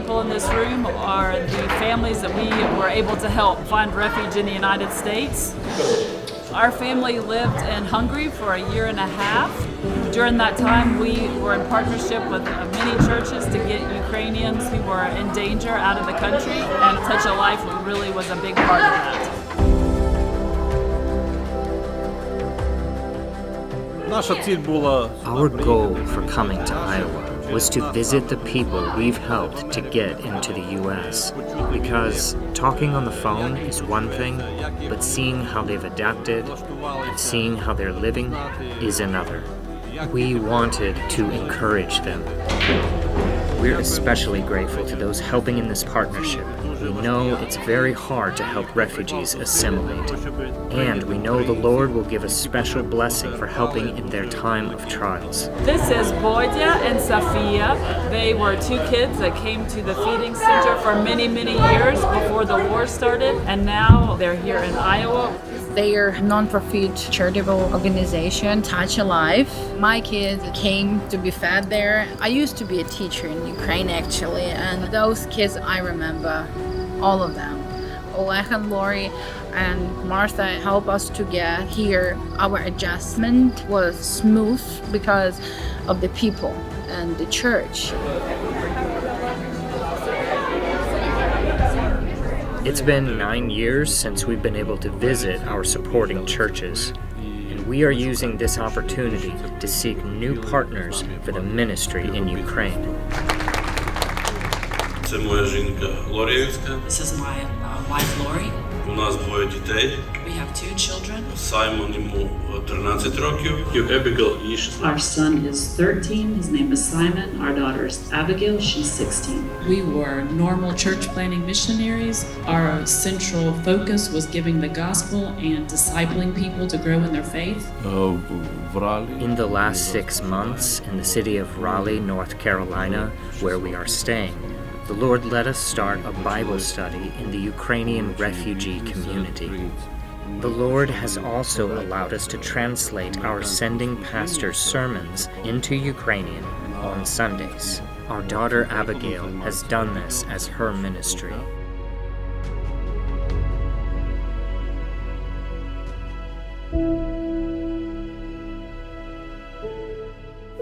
people in this room are the families that we were able to help find refuge in the United States. Our family lived in Hungary for a year and a half. During that time, we were in partnership with many churches to get Ukrainians who were in danger out of the country, and Touch a Life really was a big part of that. Our goal for coming to Iowa was to visit the people we've helped to get into the U.S. Because talking on the phone is one thing, but seeing how they've adapted and seeing how they're living is another. We wanted to encourage them. We're especially grateful to those helping in this partnership. We know it's very hard to help refugees assimilate, and we know the Lord will give a special blessing for helping in their time of trials. This is Boydya and Safia. They were two kids that came to the feeding center for many, many years before the war started, and now they're here in Iowa. Their non-profit charitable organization, Touch a Life. My kids came to be fed there. I used to be a teacher in Ukraine actually, and those kids I remember, all of them. Oleg and Lori and Martha helped us to get here. Our adjustment was smooth because of the people and the church. It's been 9 years since we've been able to visit our supporting churches, and we are using this opportunity to seek new partners for the ministry in Ukraine. Це моя жінка Лорі Enskyy. This is my wife Lori. У нас двоє дітей. We have two children. Саймон йому 13 років. Abigail їй 16. Our son is 13. His name is Simon. Our daughter is Abigail. She's 16. We were normal church planting missionaries. Our central focus was giving the gospel and discipling people to grow in their faith. In the last 6 months in the city of Raleigh, North Carolina, where we are staying, the Lord let us start a Bible study in the Ukrainian refugee community. The Lord has also allowed us to translate our sending pastor's sermons into Ukrainian on Sundays. Our daughter Abigail has done this as her ministry.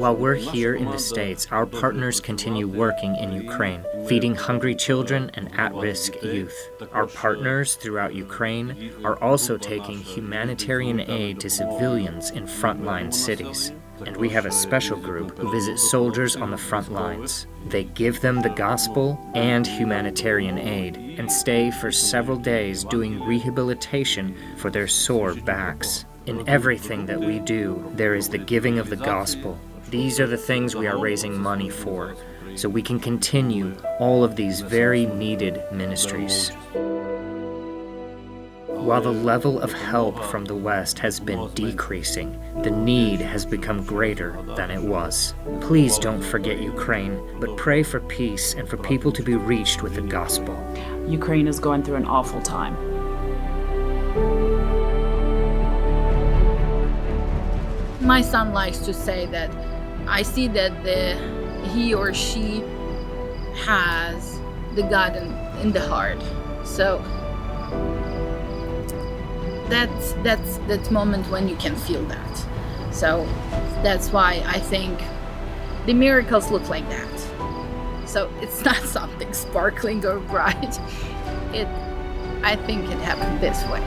While we're here in the States, our partners continue working in Ukraine, feeding hungry children and at-risk youth. Our partners throughout Ukraine are also taking humanitarian aid to civilians in frontline cities. And we have a special group who visit soldiers on the front lines. They give them the gospel and humanitarian aid and stay for several days doing rehabilitation for their sore backs. In everything that we do, there is the giving of the gospel. These are the things we are raising money for, so we can continue all of these very needed ministries. While the level of help from the West has been decreasing, the need has become greater than it was. Please don't forget Ukraine, but pray for peace and for people to be reached with the gospel. Ukraine is going through an awful time. My son likes to say that I see that he or she has the God in the heart. So that's moment when you can feel that. So that's why I think the miracles look like that. So it's not something sparkling or bright. I think it happened this way.